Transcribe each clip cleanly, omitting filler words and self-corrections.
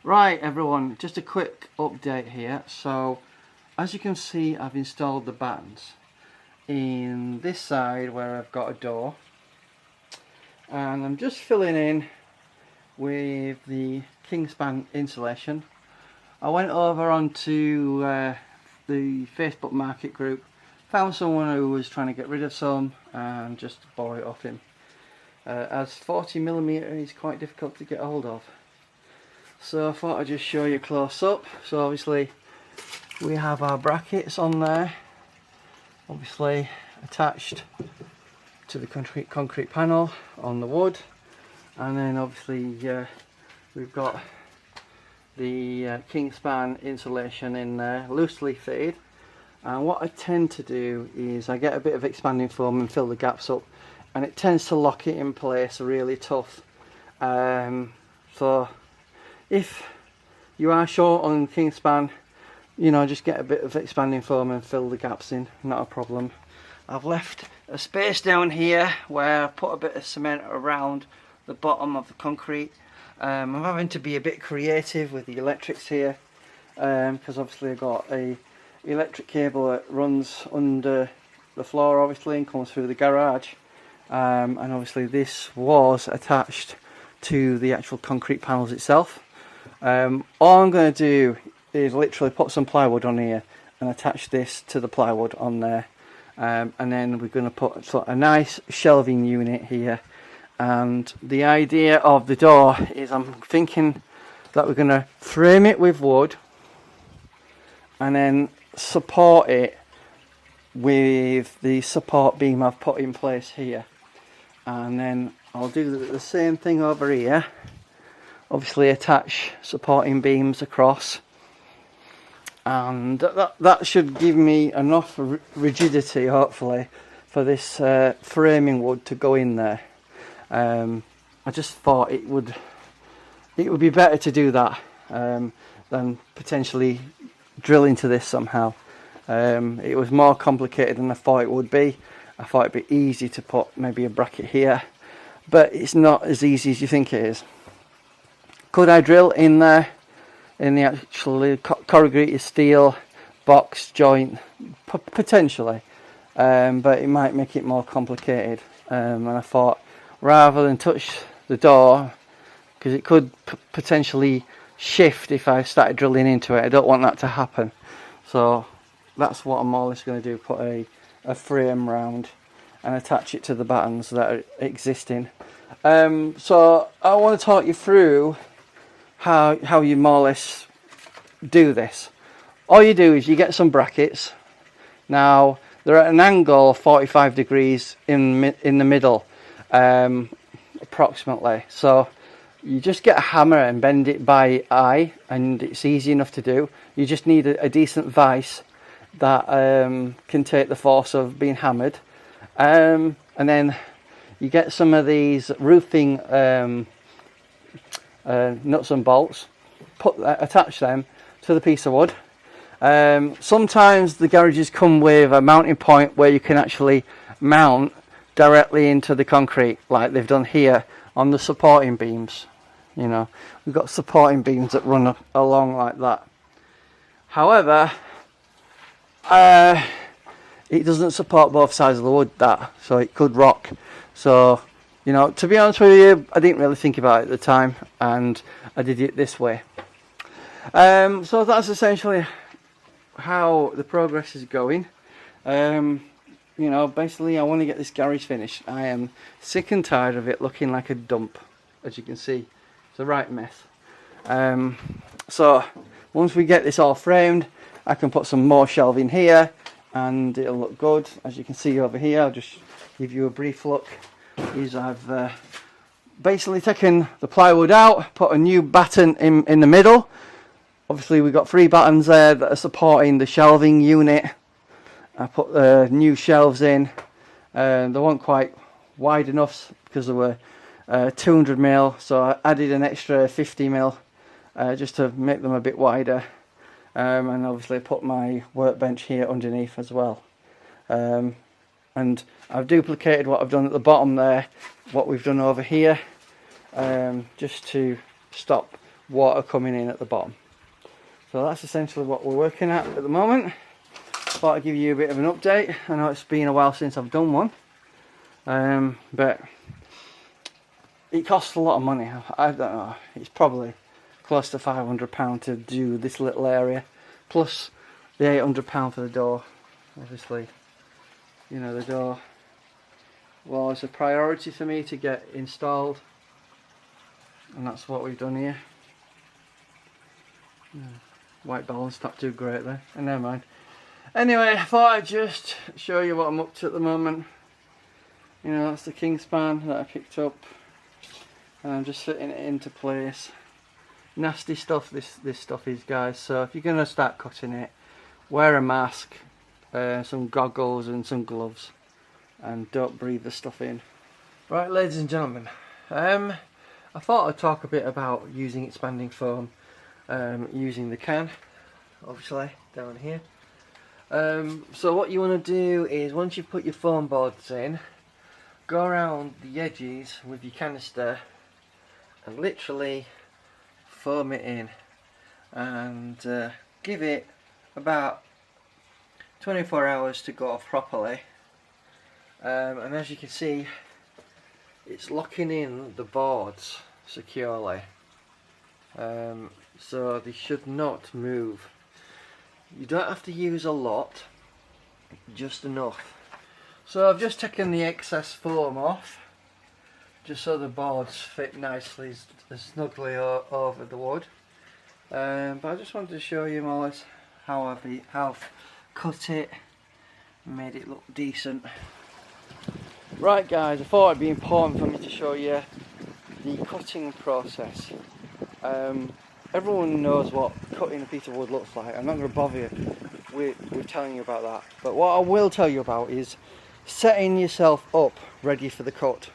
Right everyone, just a quick update here. So as you can see, I've installed the battens in this side where I've got a door, and I'm just filling in with the Kingspan insulation. I went over onto the Facebook market group, found someone who was trying to get rid of some and just bought it off him, as 40mm is quite difficult to get hold of. So I thought I'd just show you close up. So obviously we have our brackets on there, obviously attached to the concrete panel on the wood, and then obviously we've got the Kingspan insulation in there, loosely fitted. And what I tend to do is I get a bit of expanding foam and fill the gaps up, and it tends to lock it in place really tough. So if you are short on Kingspan, you know, just get a bit of expanding foam and fill the gaps in, not a problem. I've left a space down here where I put a bit of cement around the bottom of the concrete. I'm having to be a bit creative with the electrics here, because obviously I've got a electric cable that runs under the floor obviously and comes through the garage, and obviously this was attached to the actual concrete panels itself. All I'm going to do is literally put some plywood on here and attach this to the plywood on there, and then we're going to put a nice shelving unit here. And the idea of the door is I'm thinking that we're going to frame it with wood and then support it with the support beam I've put in place here, and then I'll do the same thing over here. Obviously attach supporting beams across, and that should give me enough rigidity hopefully for this framing wood to go in there. I just thought it would be better to do that than potentially drill into this somehow. It was more complicated than I thought it would be. I thought it'd be easy to put maybe a bracket here, but it's not as easy as you think it is. Could I drill in there in the actual corrugated steel box joint? Potentially, but it might make it more complicated, and I thought rather than touch the door, because it could potentially shift if I started drilling into it, I don't want that to happen. So that's what I'm more or less going to do, put a frame round and attach it to the battens that are existing. So I want to talk you through how you more or less do this. All you do is you get some brackets. Now they're at an angle of 45 degrees in the middle, approximately. So you just get a hammer and bend it by eye, and it's easy enough to do. You just need a decent vise that can take the force of being hammered, and then you get some of these roofing nuts and bolts, attach them to the piece of wood. Sometimes the garages come with a mounting point where you can actually mount directly into the concrete, like they've done here on the supporting beams. You know, we've got supporting beams that run along like that. However, it doesn't support both sides of the wood, so it could rock. So, you know, to be honest with you, I didn't really think about it at the time, and I did it this way. So that's essentially how the progress is going. You know, basically I want to get this garage finished. I am sick and tired of it looking like a dump. As you can see, it's a right mess. So once we get this all framed, I can put some more shelving here and it'll look good. As you can see over here, I'll just give you a brief look. I've basically taken the plywood out, put a new batten in the middle. Obviously we've got 3 battens there that are supporting the shelving unit. I put the new shelves in. They weren't quite wide enough because they were 200mm, so I added an extra 50mm just to make them a bit wider. And obviously I put my workbench here underneath as well. And I've duplicated what I've done at the bottom there, what we've done over here, just to stop water coming in at the bottom. So that's essentially what we're working at the moment. Thought I'd give you a bit of an update. I know it's been a while since I've done one, but it costs a lot of money. I don't know, it's probably close to £500 to do this little area, plus the £800 for the door. Obviously, you know, the door was a priority for me to get installed, and that's what we've done here. White balance not too great there, and never mind. Anyway, I thought I'd just show you what I'm up to at the moment. You know, that's the Kingspan that I picked up, and I'm just fitting it into place. Nasty stuff this stuff is, guys, so if you're going to start cutting it, wear a mask, some goggles and some gloves, and don't breathe the stuff in. Right, ladies and gentlemen, I thought I'd talk a bit about using expanding foam, using the can, obviously, down here. So what you want to do is, once you've put your foam boards in, go around the edges with your canister and literally foam it in, and give it about 24 hours to go off properly. And as you can see, it's locking in the boards securely, so they should not move. You don't have to use a lot, just enough. So I've just taken the excess foam off, just so the boards fit nicely, snugly over the wood. But I just wanted to show you more or less how I've cut it, made it look decent. Right, guys, I thought it'd be important for me to show you the cutting process. Everyone knows what cutting a piece of wood looks like. I'm not going to bother you with telling you about that. But what I will tell you about is setting yourself up ready for the cut.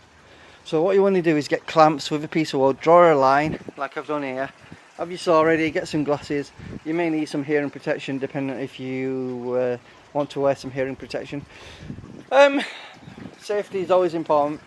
So what you want to do is get clamps with a piece of wood, draw a line like I've done here, have your saw ready, get some glasses. You may need some hearing protection depending if you want to wear some hearing protection. Safety is always important.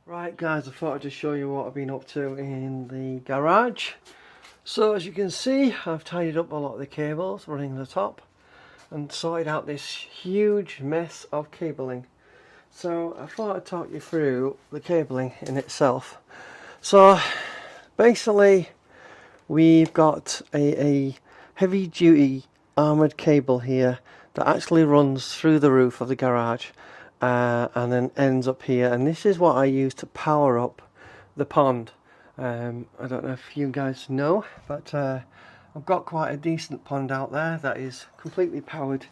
Right, guys, I thought I'd just show you what I've been up to in the garage. So as you can see, I've tidied up a lot of the cables running the top and sorted out this huge mess of cabling. So I thought I'd talk you through the cabling in itself. So basically we've got a heavy duty armoured cable here that actually runs through the roof of the garage. And then ends up here, and this is what I use to power up the pond. I don't know if you guys know, but I've got quite a decent pond out there that is completely powered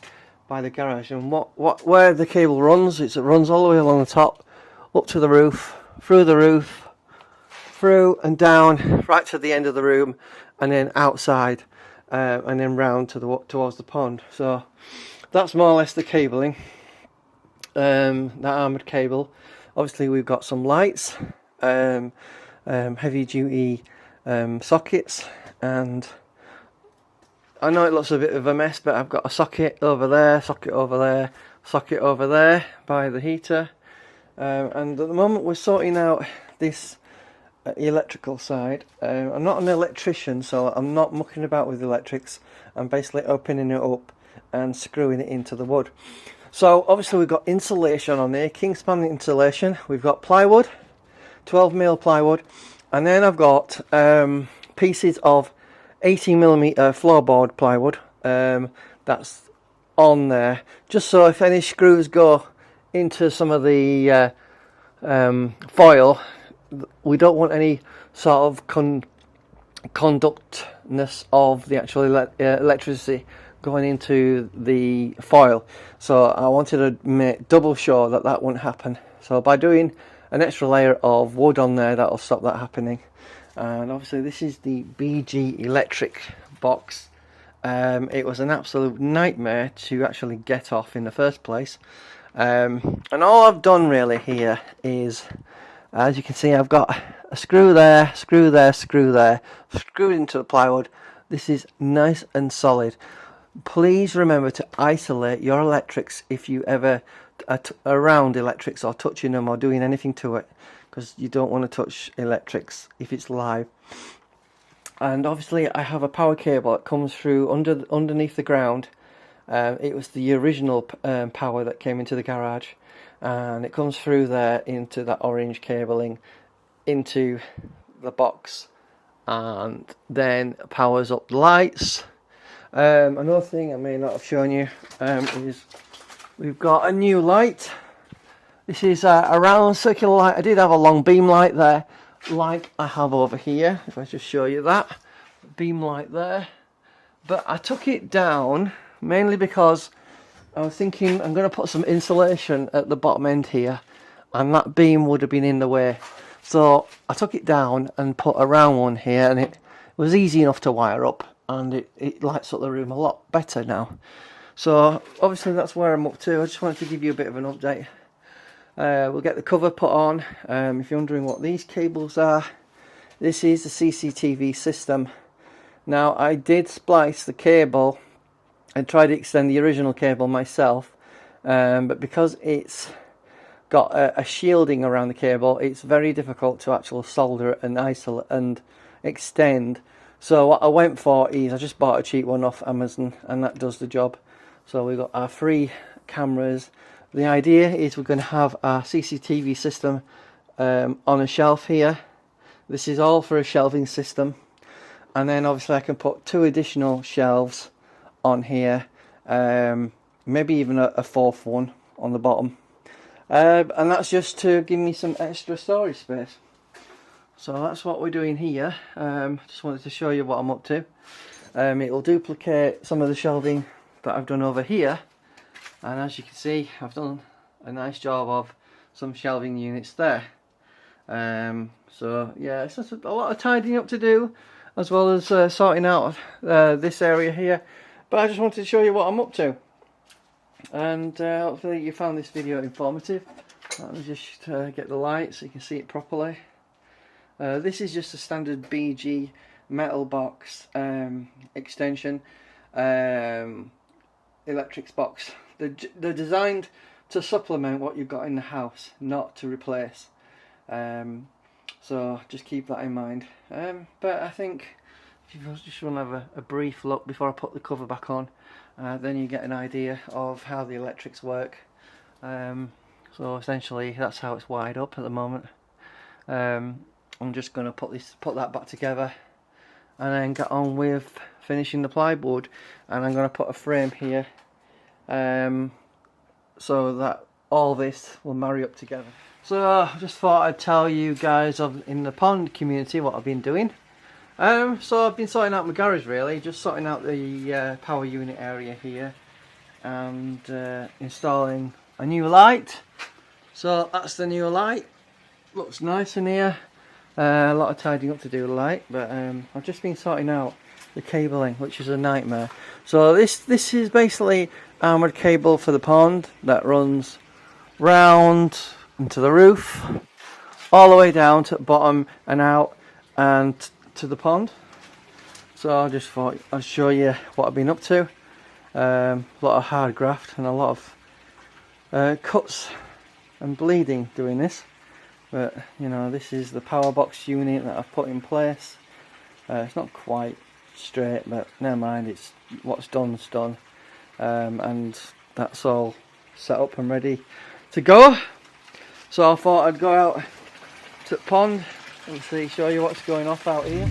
by the garage. And where the cable runs, it runs all the way along the top, up to the roof, through and down, right to the end of the room, and then outside, and then round to towards the pond. So that's more or less the cabling. That armoured cable. Obviously we've got some lights, heavy duty sockets, and I know it looks a bit of a mess, but I've got a socket over there, socket over there, socket over there by the heater, and at the moment we're sorting out this electrical side. I'm not an electrician, so I'm not mucking about with electrics. I'm basically opening it up and screwing it into the wood. So obviously we've got insulation on there, Kingspan insulation. We've got plywood, 12mm plywood, and then I've got pieces of 18mm floorboard plywood. That's on there, just so if any screws go into some of the foil, we don't want any sort of conductness of the actual electricity going into the foil. So I wanted to make double sure that that wouldn't happen. So by doing an extra layer of wood on there, that'll stop that happening. And obviously this is the BG electric box, It was an absolute nightmare to actually get off in the first place. And all I've done really here is, as you can see, I've got a screw there, screw there, screw there, screwed into the plywood. This is nice and solid. Please remember to isolate your electrics if you ever are around electrics or touching them or doing anything to it, because you don't want to touch electrics if it's live. And obviously I have a power cable that comes through underneath the ground. It was the original power that came into the garage, and it comes through there into that orange cabling into the box, and then powers up the lights. Another thing I may not have shown you is we've got a new light. This is a round circular light. I did have a long beam light there, like I have over here. If I just show you that beam light there, but I took it down mainly because I was thinking I'm going to put some insulation at the bottom end here, and that beam would have been in the way. So I took it down and put a round one here, and it was easy enough to wire up, and it lights up the room a lot better now. So obviously that's where I'm up to. I just wanted to give you a bit of an update. We'll get the cover put on. If you're wondering what these cables are, this is the CCTV system. Now I did splice the cable and tried to extend the original cable myself, but because it's got a shielding around the cable, it's very difficult to actually solder and isolate and extend. So what I went for is I just bought a cheap one off Amazon, and that does the job. So we've got our 3 cameras. The idea is we're going to have our CCTV system on a shelf here. This is all for a shelving system, and then obviously I can put 2 additional shelves on here, maybe even a 4th one on the bottom, and that's just to give me some extra storage space. So that's what we're doing here. Just wanted to show you what I'm up to. It will duplicate some of the shelving that I've done over here, and as you can see, I've done a nice job of some shelving units there. So yeah, it's just a lot of tidying up to do, as well as sorting out this area here. But I just wanted to show you what I'm up to, and hopefully you found this video informative. Let me just get the light so you can see it properly. This is just a standard BG metal box extension electrics box. They're designed to supplement what you've got in the house, not to replace. So just keep that in mind. But I think if you just want to have a brief look before I put the cover back on, then you get an idea of how the electrics work. So essentially that's how it's wired up at the moment. I'm just going to put that back together, and then get on with finishing the plywood, and I'm going to put a frame here so that all this will marry up together. So I just thought I'd tell you guys in the pond community what I've been doing. So I've been sorting out my garage, really, just sorting out the power unit area here, and installing a new light. So that's the new light. Looks nice in here. A lot of tidying up to do with the light, but I've just been sorting out the cabling, which is a nightmare. So this is basically armoured cable for the pond that runs round into the roof, all the way down to the bottom and out and to the pond. So I just thought I'd show you what I've been up to. A lot of hard graft and a lot of cuts and bleeding doing this. But you know, this is the power box unit that I've put in place. It's not quite straight, but never mind, it's what's done's done. And that's all set up and ready to go. So I thought I'd go out to the pond and show you what's going off out here.